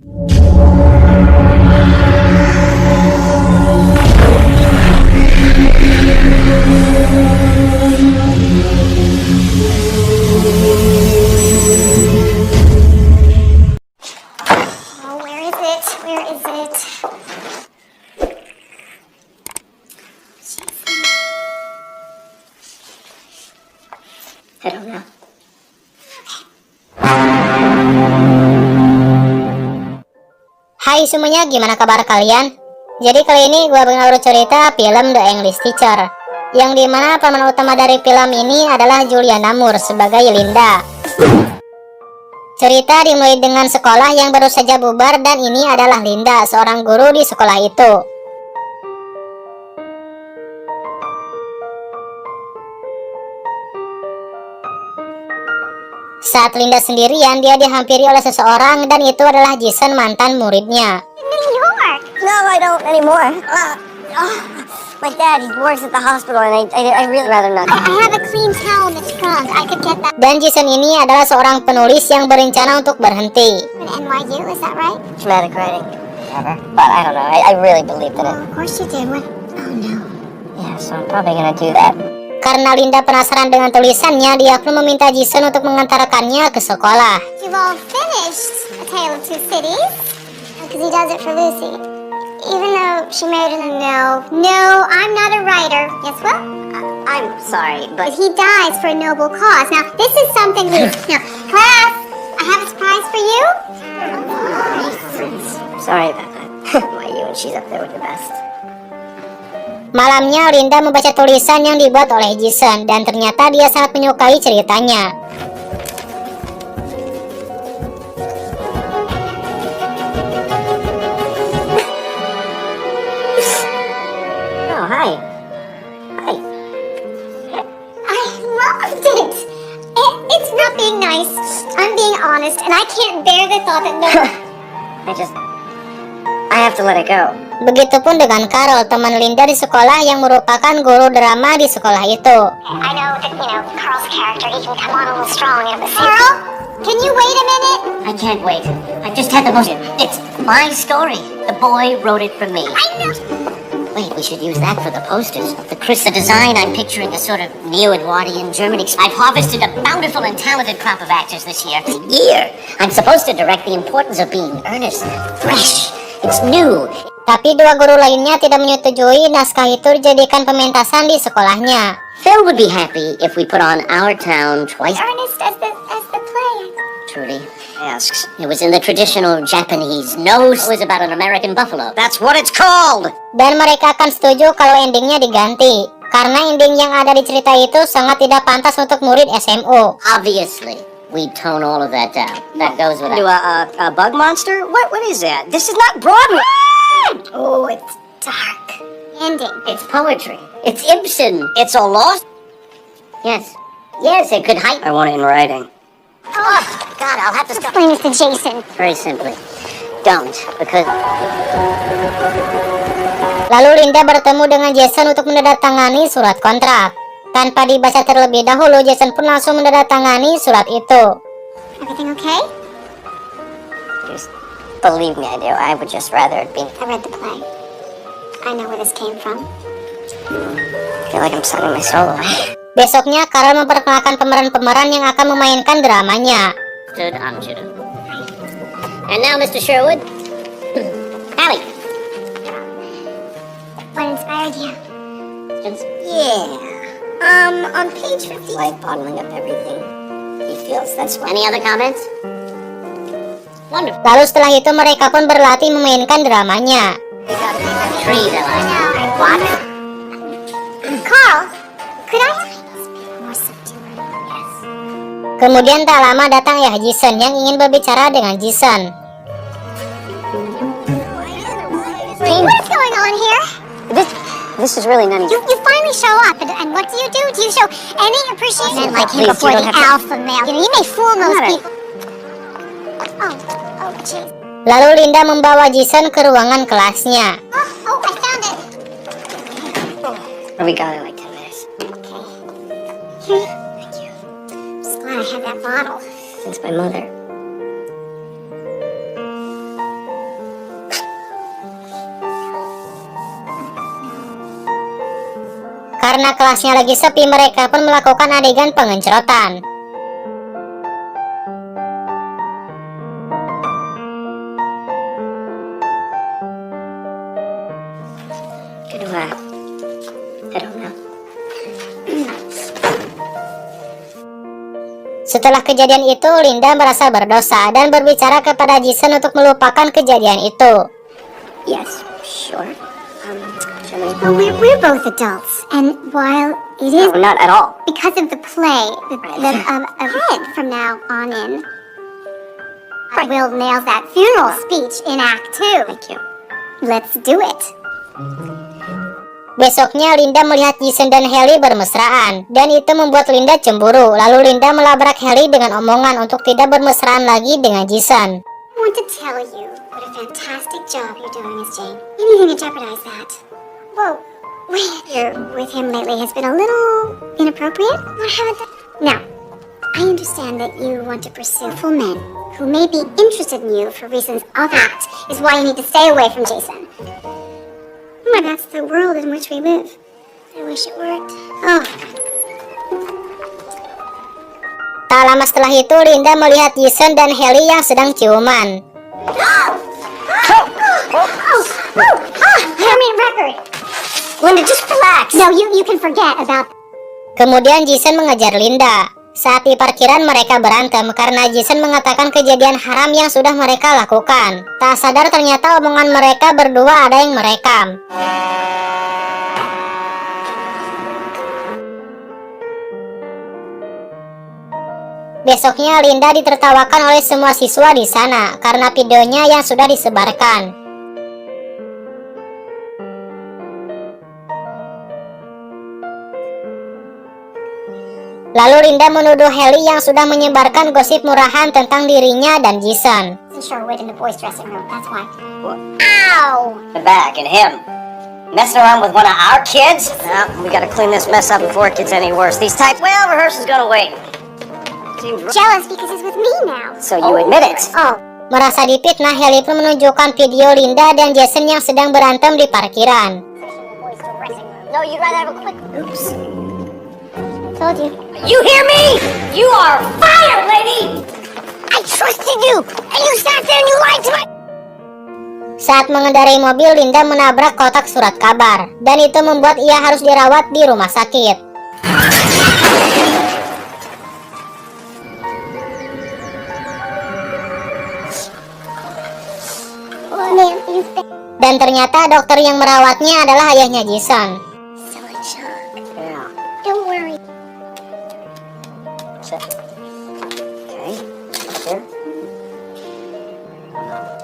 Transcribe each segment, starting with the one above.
Oh, where is it? Where is it? I don't know. Hai semuanya, gimana kabar kalian? Jadi kali ini gue bakal cerita film The English Teacher, yang dimana pemeran utama dari film ini adalah Juliana Moore sebagai Linda. Cerita dimulai dengan sekolah yang baru saja bubar, dan ini adalah Linda, seorang guru di sekolah itu. Saat Linda sendirian, dia dihampiri oleh seseorang, dan itu adalah Jason, mantan muridnya. New York! No, I don't anymore. My dad, he works at the hospital, and I really rather not. I have a clean towel in the trunk. I could get that Dan Jason ini adalah seorang penulis yang berencana untuk berhenti. from NYU, is that right? Dramatic writing. Never. But I don't know. I really believe in it. Of course you did. What? Oh no. Yeah, so I'm probably gonna do that. Karena Linda penasaran dengan tulisannya, dia pun meminta Jason untuk mengantarkannya ke sekolah. You've all finished A Tale of Two Cities? Because he does it for Lucy. Even though she made it no, I'm not a writer. Guess what? I'm sorry, But but he dies for a noble cause. Now, this is something we... Now, class, I have a surprise for you. sorry about that. Why you and she's up there with the best. Malamnya, Linda membaca tulisan yang dibuat oleh Jason, dan ternyata dia sangat menyukai ceritanya. Oh, hi. Hi. I loved it. It's not being nice. I'm being honest, and I can't bear the thought that no... I have to let it go. Begitupun dengan Carol, teman Linda di sekolah yang merupakan guru drama di sekolah itu. I know that, Carl's character, he can come on a little strong, but... Carl, can you wait a minute? I can't wait. I just had the most... It's my story. The boy wrote it for me. I know. Wait, we should use that for the posters. The design I'm picturing a sort of neo-Edwardian German. I've harvested a bountiful and talented crop of actors this year. I'm supposed to direct the importance of being earnest, fresh. It's new. Tapi dua guru lainnya tidak menyetujui naskah itu dijadikan pementasan di sekolahnya. Phil would be happy if we put on Our Town twice. Ernest as the play. Trudy asks. It was in the traditional Japanese. No, it was about an American buffalo. That's what it's called. Dan mereka akan setuju kalau endingnya diganti, karena ending yang ada di cerita itu sangat tidak pantas untuk murid SMU. Obviously, we'd tone all of that down. That goes without. A bug monster? What is that? This is not Broadway. Oh, it's dark. Ending. It's poetry. It's Ibsen. It's a lost. Yes. Yes, it could heighten. I want it in writing. Oh, God, I'll have to stop. Explain this to Jason. Very simply, don't, because Lalu Linda bertemu dengan Jason untuk menandatangani surat kontrak. Tanpa dibaca terlebih dahulu, Jason pun langsung menandatangani surat itu. Everything okay? just believe me, I do. I would just rather it be. I read the play. I know where this came from. I feel like I'm selling my soul away. Besoknya, Carol memperkenalkan pemeran-pemeran yang akan memainkan dramanya. I'm Judah. And now, Mr. Sherwood. Allie. What inspired you? On page 50. Like bottling up everything he feels. That's why. Any other comments? Wonderful. Lalu setelah itu mereka pun berlatih memainkan dramanya. Tree that I know. What? Carl, could I more subdued? Yes. Kemudian tak lama datang Ayah Jason yang ingin berbicara dengan Jason. What is going on here? This is really none of You finally show up, and what do? Do you show any appreciation? Men like him Please, before you're the the alpha male. You may fool most Not a- people. Oh, jeez. Lalu Linda membawa Jason ke ruangan kelasnya. Oh, I found it. We got it in like 10 minutes. Okay. Here. Thank you. Just glad I had that bottle. It's my mother. Karena kelasnya lagi sepi, mereka pun melakukan adegan pengencrotan. Kedua, I don't know. Setelah kejadian itu, Linda merasa berdosa dan berbicara kepada Jason untuk melupakan kejadian itu. Yes, sure. Shall we? Well, we're both adults, and while it is No, not at all. because of the play, the head from now on in, Will nails that funeral speech in Act 2. Thank you. Let's do it. Besoknya Linda melihat Jason dan Haley bermesraan, dan itu membuat Linda cemburu. Lalu Linda melabrak Haley dengan omongan untuk tidak bermesraan lagi dengan Jason. I want to tell you what a fantastic job you're doing, Miss Jane. Anything to jeopardize that. Whoa, wait. Here with him lately has been a little inappropriate. I haven't done. Now, I understand that you want to pursue full men who may be interested in you for reasons of that is why you need to stay away from Jason. Well, that's the world in which we live. I wish it worked. Oh. Tak lama setelah itu, Linda melihat Jason dan Haley yang sedang ciuman. Permanent record. Linda, just relax. No, you can forget about. Kemudian Jason mengejar Linda. Saat di parkiran mereka berantem karena Jason mengatakan kejadian haram yang sudah mereka lakukan. Tak sadar ternyata omongan mereka berdua ada yang merekam. Besoknya Linda ditertawakan oleh semua siswa di sana karena videonya yang sudah disebarkan. Lalu Linda menuduh Haley yang sudah menyebarkan gosip murahan tentang dirinya dan Jason. Sure, we're in the boys' dressing room. That's why. Ow! The back and him. Messing around with one of our kids? No, we gotta clean this mess up before it gets any worse. These types, well, rehearsal's gonna wait. Seems Jealous because he's with me now. So you admit it? Oh, Merasa dipitnah, Haley pun menunjukkan video Linda dan Jason yang sedang berantem di parkiran. No, you'd rather have a quick... Oops. told you. You hear me? You are fired, lady! I trusted you, and you sat there and you lied to me! Saat mengendarai mobil, Linda menabrak kotak surat kabar, dan itu membuat ia harus dirawat di rumah sakit. Dan ternyata dokter yang merawatnya adalah ayahnya Jason. Yeah. Don't worry. Okay. Here.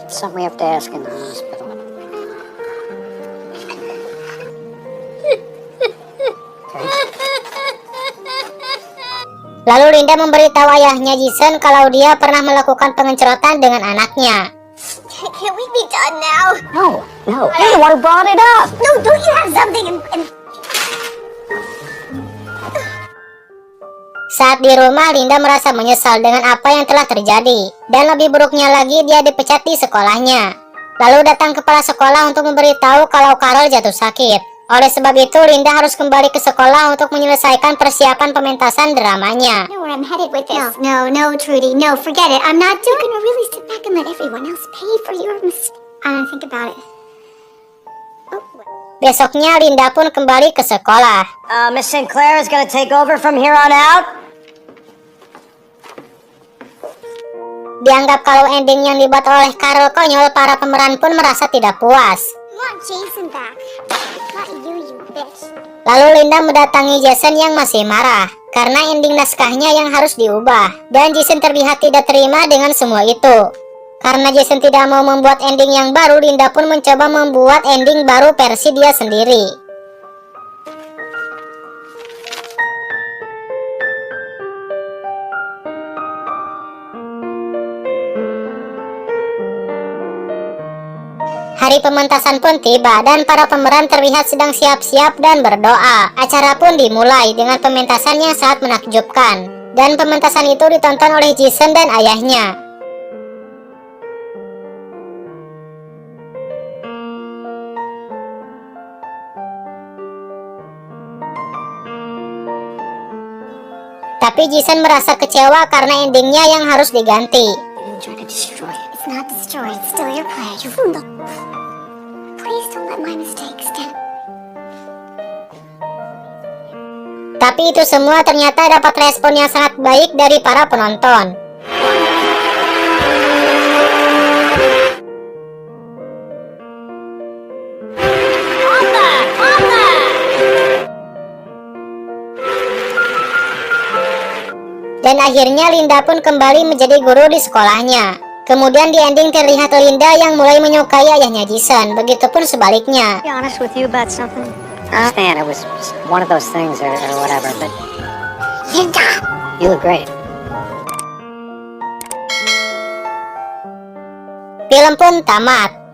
Something we have to ask in the hospital. Lalu Linda memberitahu ayahnya Jason kalau dia pernah melakukan pengencrotan dengan anaknya. Can we be done now? No. You're the one who brought it up. No, don't you have something in... Saat di rumah, Linda merasa menyesal dengan apa yang telah terjadi. Dan lebih buruknya lagi, dia dipecat di sekolahnya. Lalu datang kepala sekolah untuk memberitahu kalau Carol jatuh sakit. Oleh sebab itu, Linda harus kembali ke sekolah untuk menyelesaikan persiapan pementasan dramanya. I know where I'm headed with this. No, Trudy, no, forget it. I'm not doing. You're gonna really sit back and let everyone else pay for your mistake. I don't think about it. Oh, Besoknya, Linda pun kembali ke sekolah. Miss Sinclair is gonna take over from here on out. Dianggap kalau ending yang dibuat oleh Carol konyol, para pemeran pun merasa tidak puas. I want Jason back. Not you bitch. Lalu Linda mendatangi Jason yang masih marah karena ending naskahnya yang harus diubah. Dan Jason terlihat tidak terima dengan semua itu. Karena Jason tidak mau membuat ending yang baru, Linda pun mencoba membuat ending baru versi dia sendiri. Hari pementasan pun tiba dan para pemeran terlihat sedang siap-siap dan berdoa. Acara pun dimulai dengan pementasan yang sangat menakjubkan. Dan pementasan itu ditonton oleh Jason dan ayahnya. Tapi Jason merasa kecewa karena endingnya yang harus diganti. You try to destroy it. It's not destroyed. It's still your play. You ruined the... Please don't let my mistake stand. Tapi itu semua ternyata dapat respon yang sangat baik dari para penonton. Dan akhirnya Linda pun kembali menjadi guru di sekolahnya. Kemudian di ending terlihat Linda yang mulai menyukai ayahnya Jason, begitupun sebaliknya. Be honest with you about something. I understand it was one of those things or whatever, but Linda! you look great. Film pun tamat.